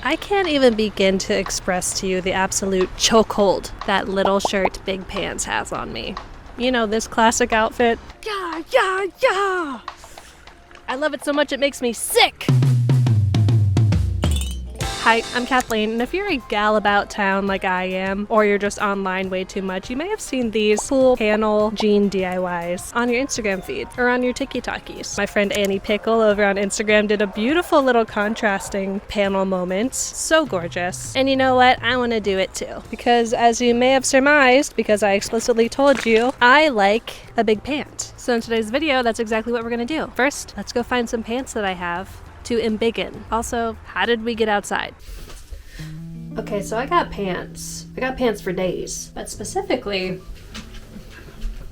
I can't even begin to express to you the absolute chokehold that little shirt Big Pants has on me. You know, this classic outfit. Yeah, yeah, yeah! I love it so much it makes me sick! Hi, I'm Kathleen, and if you're a gal about town like I am, or you're just online way too much, you may have seen these cool panel jean DIYs on your Instagram feed, or on your TikTokies. My friend Annie Pickle over on Instagram did a beautiful little contrasting panel moment. So gorgeous. And you know what? I want to do it too. Because as you may have surmised, because I explicitly told you, I like a big pant. So in today's video, that's exactly what we're gonna do. First, let's go find some pants that I have to embiggen. Also, how did we get outside? Okay, so I got pants. I got pants for days, but specifically,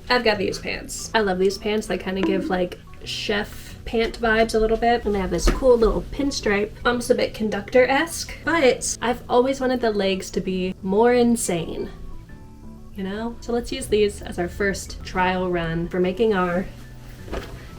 I've got these pants. I love these pants. They kind of give like chef pant vibes a little bit, and they have this cool little pinstripe, almost a bit conductor-esque, but I've always wanted the legs to be more insane, you know? So let's use these as our first trial run for making our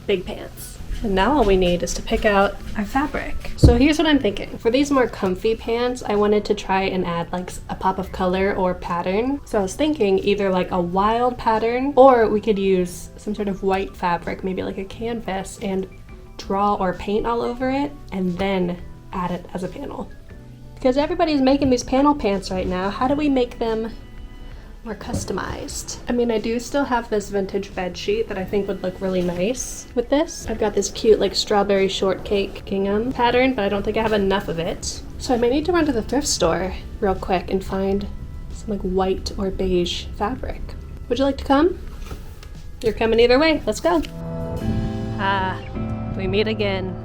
big pants. And now all we need is to pick out our fabric. So here's what I'm thinking. For these more comfy pants, I wanted to try and add like a pop of color or pattern. So I was thinking either like a wild pattern, or we could use some sort of white fabric, maybe like a canvas, and draw or paint all over it, and then add it as a panel. Because everybody's making these panel pants right now. How do we make them more customized? I mean, I do still have this vintage bed sheet that I think would look really nice with this. I've got this cute like strawberry shortcake gingham pattern, but I don't think I have enough of it. So I might need to run to the thrift store real quick and find some like white or beige fabric. Would you like to come? You're coming either way. Let's go. Ah, we meet again.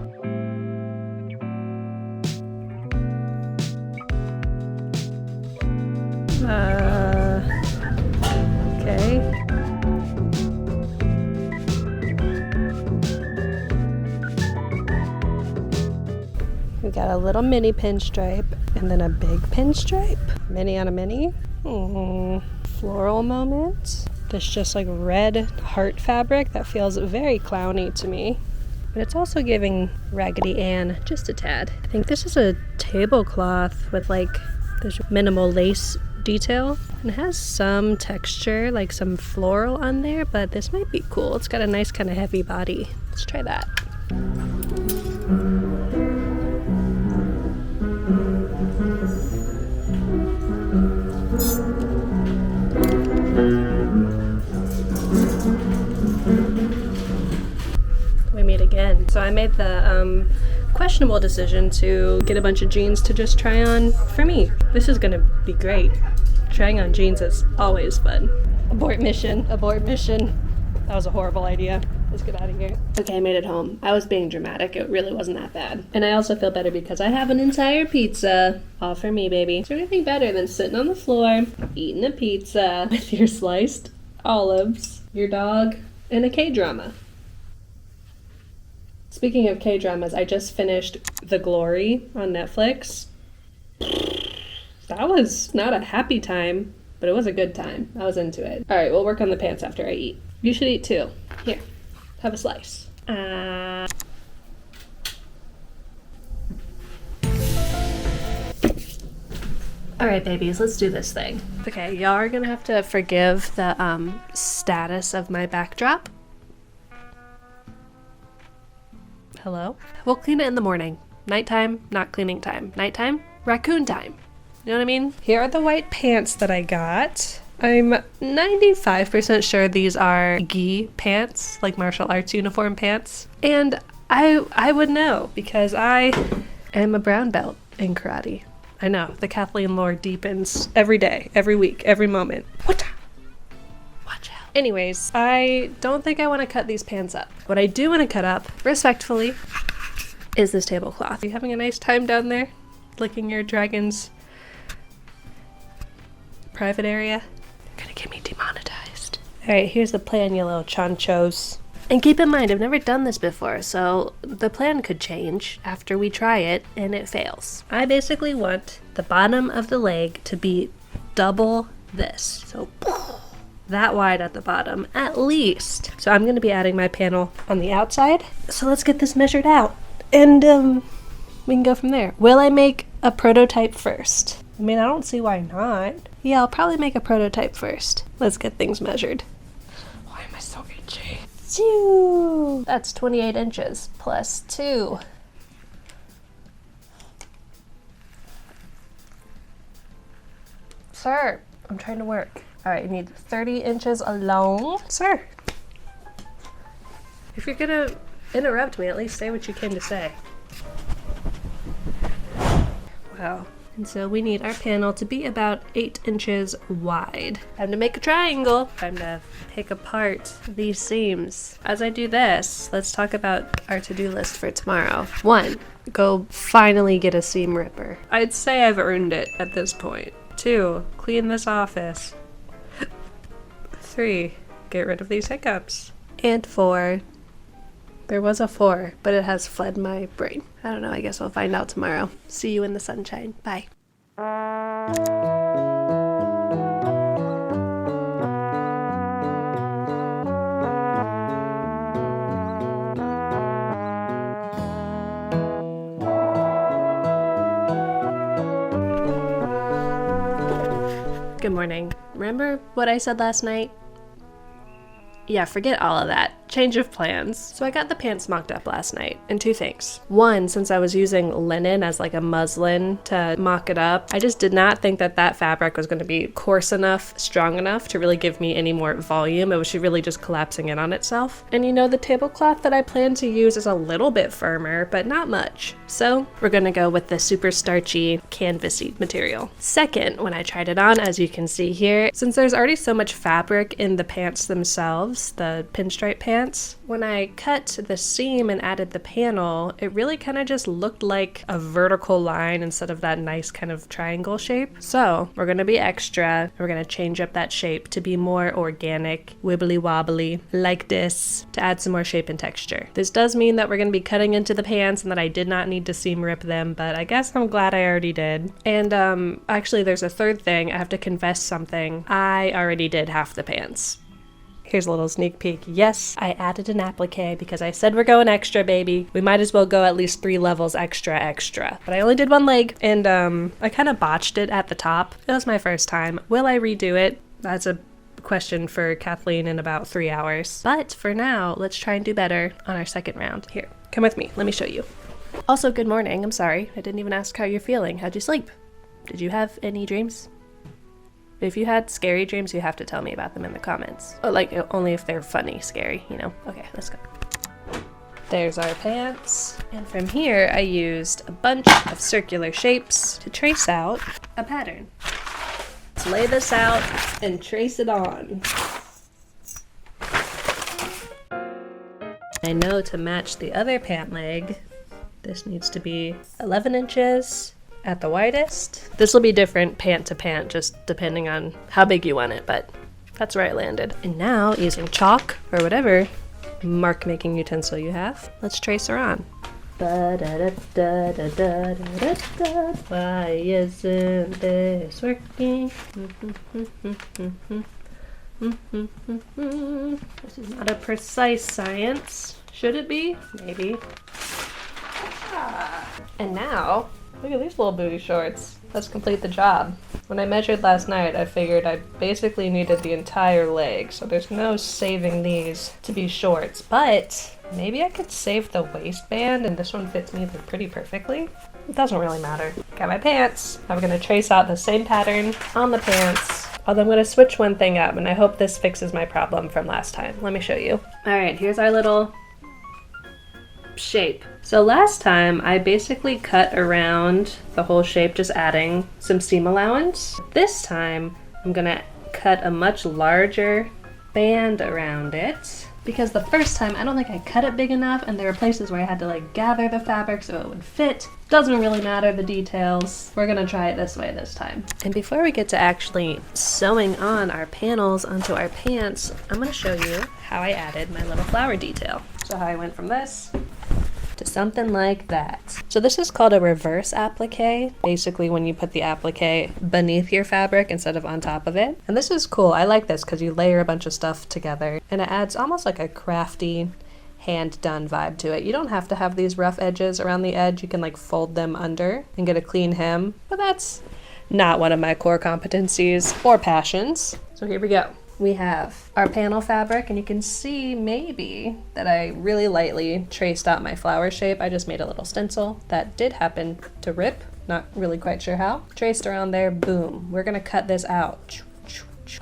Okay. We got a little mini pinstripe and then a big pinstripe. Mini on a mini. Floral moment. This just like red heart fabric that feels very clowny to me. But it's also giving Raggedy Ann just a tad. I think this is a tablecloth with like this minimal lace detail, and it has some texture, like some floral on there, but this might be cool. It's got a nice kind of heavy body. Let's try that. We meet again. So I made the questionable decision to get a bunch of jeans to just try on for me. This is gonna be great. Trying on jeans is always fun. Abort mission, abort mission. That was a horrible idea. Let's get out of here. Okay, I made it home. I was being dramatic. It really wasn't that bad. And I also feel better because I have an entire pizza. All for me, baby. Is there anything better than sitting on the floor, eating a pizza with your sliced olives, your dog, and a K-drama? Speaking of K-dramas, I just finished The Glory on Netflix. That was not a happy time, but it was a good time. I was into it. All right, we'll work on the pants after I eat. You should eat too. Here, have a slice. All right, babies, let's do this thing. Okay, y'all are gonna have to forgive the status of my backdrop. Hello? We'll clean it in the morning. Nighttime, not cleaning time. Nighttime, raccoon time. You know what I mean? Here are the white pants that I got. I'm 95% sure these are gi pants, like martial arts uniform pants. And I would know because I am a brown belt in karate. I know, the Kathleen lore deepens every day, every week, every moment. Watch out. Anyways, I don't think I want to cut these pants up. What I do want to cut up, respectfully, is this tablecloth. Are you having a nice time down there? Licking your dragon's private area? You're gonna get me demonetized. Alright, here's the plan, you little chanchos. And keep in mind, I've never done this before, so the plan could change after we try it and it fails. I basically want the bottom of the leg to be double this. So that wide at the bottom, at least. So I'm gonna be adding my panel on the outside. So let's get this measured out. And we can go from there. Will I make a prototype first? I mean, I don't see why not. Yeah, I'll probably make a prototype first. Let's get things measured. Why am I so itchy? That's 28 inches plus 2. Sir, I'm trying to work. All right, you need 30 inches along. Sir, if you're gonna interrupt me, at least say what you came to say. Wow. And so we need our panel to be about 8 inches wide. Time to make a triangle. Time to pick apart these seams. As I do this, let's talk about our to-do list for tomorrow. 1, go finally get a seam ripper. I'd say I've earned it at this point. 2, clean this office. 3, get rid of these hiccups. And 4, there was a 4, but it has fled my brain. I don't know, I guess I'll find out tomorrow. See you in the sunshine. Bye. Good morning. Remember what I said last night? Yeah, forget all of that. Change of plans. So I got the pants mocked up last night, and 2 things. 1, since I was using linen as like a muslin to mock it up, I just did not think that that fabric was going to be coarse enough, strong enough to really give me any more volume. It was really just collapsing in on itself. And you know, the tablecloth that I plan to use is a little bit firmer, but not much. So we're going to go with the super starchy canvasy material. Second, when I tried it on, as you can see here, since there's already so much fabric in the pants themselves, the pinstripe pants, when I cut the seam and added the panel, it really kind of just looked like a vertical line instead of that nice kind of triangle shape. So we're going to be extra. We're going to change up that shape to be more organic, wibbly wobbly, like this, to add some more shape and texture. This does mean that we're going to be cutting into the pants and that I did not need to seam rip them, but I guess I'm glad I already did. And actually there's a third thing. I have to confess something. I already did half the pants. Here's a little sneak peek. Yes, I added an applique because I said we're going extra, baby. We might as well go at least 3 levels extra. But I only did 1 leg, and I kind of botched it at the top. It was my first time. Will I redo it? That's a question for Kathleen in about 3 hours. But for now, let's try and do better on our second round. Here, come with me. Let me show you. Also, good morning. I'm sorry. I didn't even ask how you're feeling. How'd you sleep? Did you have any dreams? If you had scary dreams, you have to tell me about them in the comments. Oh, like, only if they're funny, scary, you know? Okay, let's go. There's our pants. And from here, I used a bunch of circular shapes to trace out a pattern. Let's lay this out and trace it on. I know to match the other pant leg, this needs to be 11 inches. At the widest. This will be different pant to pant, just depending on how big you want it, but that's where I landed. And now, using chalk or whatever mark making utensil you have, let's trace her on. Why isn't this working? This is not a precise science. Should it be? Maybe. And now, look at these little booty shorts. Let's complete the job. When I measured last night, I figured I basically needed the entire leg, so there's no saving these to be shorts, but maybe I could save the waistband and this one fits me pretty perfectly. It doesn't really matter. Got my pants. I'm gonna trace out the same pattern on the pants, although I'm gonna switch one thing up, and I hope this fixes my problem from last time. Let me show you. All right, here's our little shape. So last time I basically cut around the whole shape, just adding some seam allowance. This time I'm gonna cut a much larger band around it because the first time I don't think I cut it big enough, and there were places where I had to like gather the fabric so it would fit. Doesn't really matter the details. We're gonna try it this way this time. And before we get to actually sewing on our panels onto our pants, I'm gonna show you how I added my little flower detail. So how I went from this to something like that. So this is called a reverse applique. Basically when you put the applique beneath your fabric instead of on top of it. And this is cool. I like this because you layer a bunch of stuff together and it adds almost like a crafty, hand-done vibe to it. You don't have to have these rough edges around the edge. You can like fold them under and get a clean hem, but that's not one of my core competencies or passions. So here we go. We have our panel fabric, and you can see maybe that I really lightly traced out my flower shape. I just made a little stencil that did happen to rip, not really quite sure how. Traced around there, boom. We're gonna cut this out.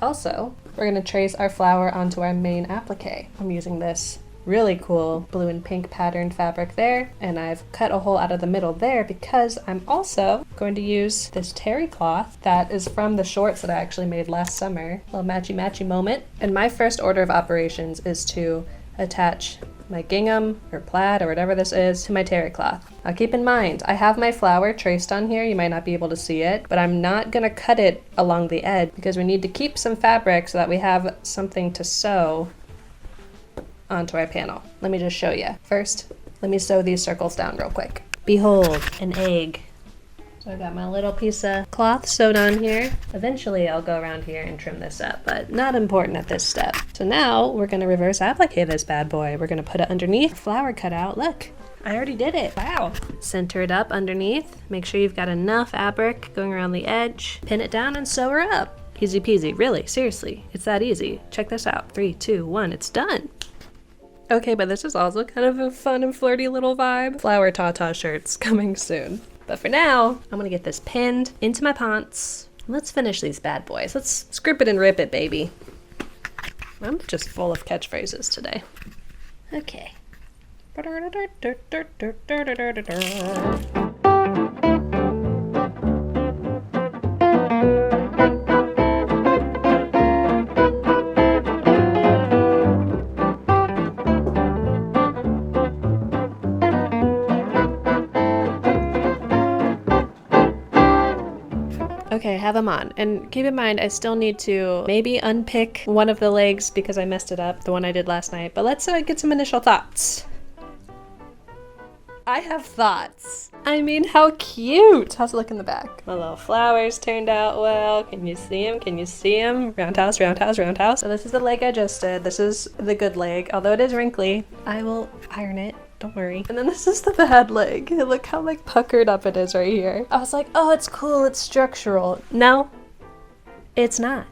Also, we're gonna trace our flower onto our main applique. I'm using this really cool blue and pink patterned fabric there, and I've cut a hole out of the middle there because I'm also going to use this terry cloth that is from the shorts that I actually made last summer. A little matchy-matchy moment. And my first order of operations is to attach my gingham or plaid or whatever this is to my terry cloth. Now keep in mind, I have my flower traced on here. You might not be able to see it, but I'm not gonna cut it along the edge because we need to keep some fabric so that we have something to sew onto our panel. Let me just show you. First, let me sew these circles down real quick. Behold, an egg. So I got my little piece of cloth sewed on here. Eventually I'll go around here and trim this up, but not important at this step. So now we're gonna reverse applique this bad boy. We're gonna put it underneath, flower cut out. Look, I already did it. Wow. Center it up underneath. Make sure you've got enough fabric going around the edge. Pin it down and sew her up. Easy peasy, really, seriously. It's that easy. Check this out. 3, 2, 1, it's done. Okay, but this is also kind of a fun and flirty little vibe. Flower Tata shirts coming soon. But for now, I'm gonna get this pinned into my pants. Let's finish these bad boys. Let's script it and rip it, baby. I'm just full of catchphrases today. Okay. Okay, I have them on. And keep in mind, I still need to maybe unpick one of the legs because I messed it up, the one I did last night. But let's get some initial thoughts. I have thoughts. I mean, how cute. How's it look in the back? My little flowers turned out well. Can you see them? Can you see them? Roundhouse, roundhouse, roundhouse. So this is the leg I just did. This is the good leg. Although it is wrinkly, I will iron it. Don't worry. And then this is the bad leg. Look how like puckered up it is right here. I was like, oh, it's cool, it's structural. No, it's not.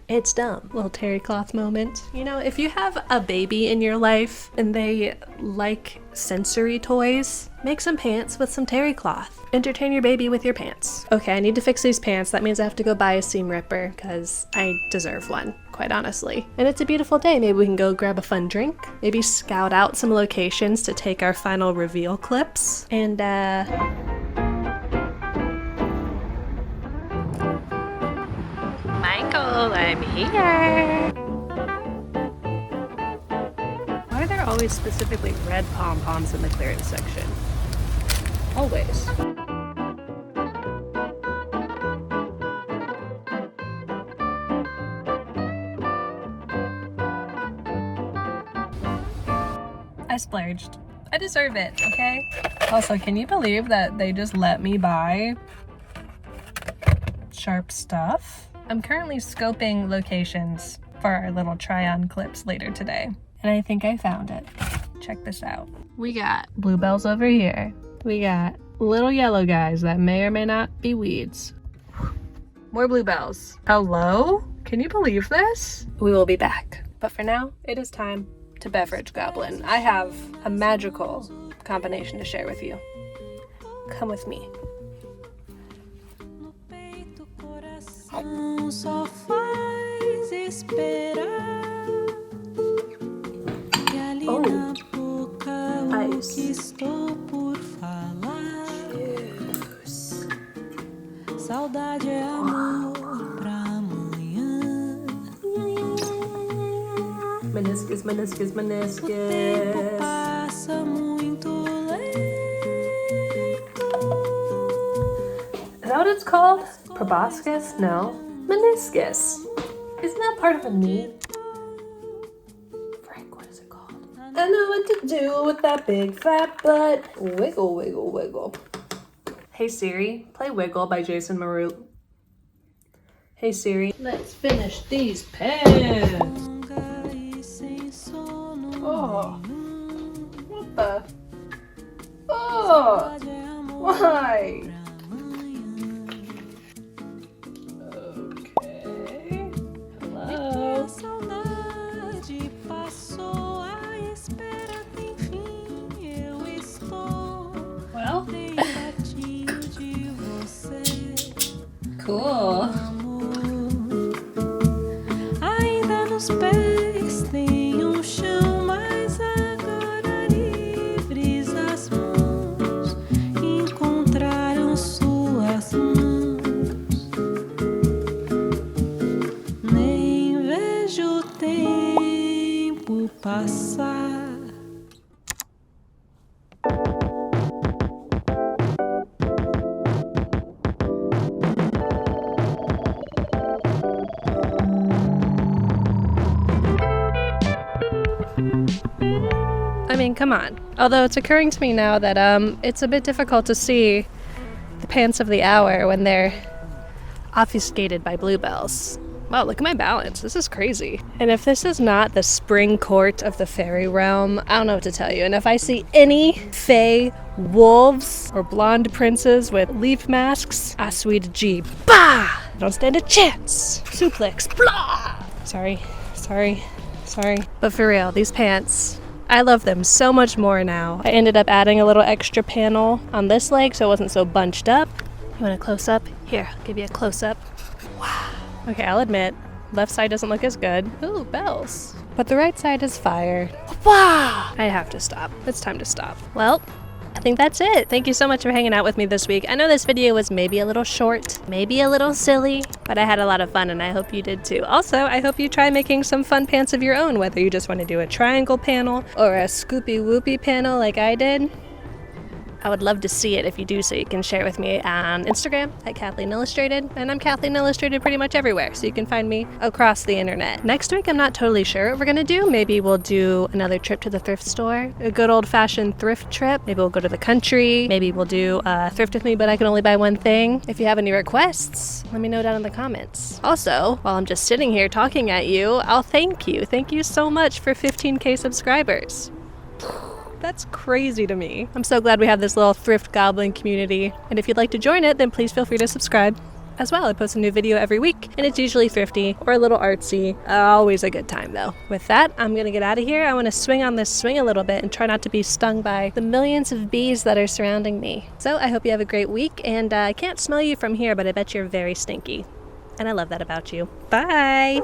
It's dumb. Little terry cloth moment. You know, if you have a baby in your life and they like sensory toys, make some pants with some terry cloth. Entertain your baby with your pants. Okay, I need to fix these pants. That means I have to go buy a seam ripper because I deserve one, quite honestly. And it's a beautiful day. Maybe we can go grab a fun drink. Maybe scout out some locations to take our final reveal clips. And Michael, I'm here. Why are there always specifically red pom-poms in the clearance section? Always. I splurged. I deserve it, okay? Also, can you believe that they just let me buy sharp stuff? I'm currently scoping locations for our little try-on clips later today, and I think I found it. Check this out. We got bluebells over here. We got little yellow guys that may or may not be weeds. More bluebells. Hello? Can you believe this? We will be back. But for now, it is time to beverage goblin. I have a magical combination to share with you. Come with me. Só faz esperar que ali na boca o que estou por falar. Saudade é amor pra amanhã. Meniscus, meniscus, meniscus. O tempo passa muito lento. Is that what it's called? Proboscis? No. Meniscus. Isn't that part of a knee? Frank, what is it called? I know what to do with that big fat butt. Wiggle, wiggle, wiggle. Hey Siri, play Wiggle by Jason Mewes. Hey Siri, let's finish these pens. Oh. the? Oh, why? Okay. Hello. Saudade passou, a espera tem fim. Eu estou Well, bem pertinho de você. cool. Ainda nos pés tem chão, mas agora livres as mãos encontraram suas mãos. Nem vejo o tempo passar. I mean, come on. Although it's occurring to me now that it's a bit difficult to see the pants of the hour when they're obfuscated by bluebells. Wow, look at my balance. This is crazy. And if this is not the spring court of the fairy realm, I don't know what to tell you. And if I see any fae wolves or blonde princes with leaf masks, I sweet G, bah! Don't stand a chance. Suplex, blah! Sorry. But for real, these pants, I love them so much more now. I ended up adding a little extra panel on this leg so it wasn't so bunched up. You want a close-up? Here, I'll give you a close-up. Wow. Okay, I'll admit, left side doesn't look as good. Ooh, bells. But the right side is fire. Wow! I have to stop. It's time to stop. Well, I think that's it. Thank you so much for hanging out with me this week. I know this video was maybe a little short, maybe a little silly, but I had a lot of fun and I hope you did too. Also, I hope you try making some fun pants of your own, whether you just want to do a triangle panel or a scoopy whoopy panel like I did. I would love to see it if you do, so you can share it with me on Instagram at kathleenillustrated, and I'm Kathleen Illustrated pretty much everywhere, so you can find me across the internet. Next week, I'm not totally sure what we're gonna do. Maybe we'll do another trip to the thrift store, a good old-fashioned thrift trip. Maybe we'll go to the country. Maybe we'll do thrift with me, but I can only buy one thing. If you have any requests, let me know down in the comments. Also, while I'm just sitting here talking at you, I'll thank you. Thank you so much for 15K subscribers. That's crazy to me. I'm so glad we have this little thrift goblin community. And if you'd like to join it, then please feel free to subscribe as well. I post a new video every week, and it's usually thrifty or a little artsy. Always a good time though. With that, I'm gonna get out of here. I wanna swing on this swing a little bit and try not to be stung by the millions of bees that are surrounding me. So I hope you have a great week, and I can't smell you from here, but I bet you're very stinky. And I love that about you. Bye!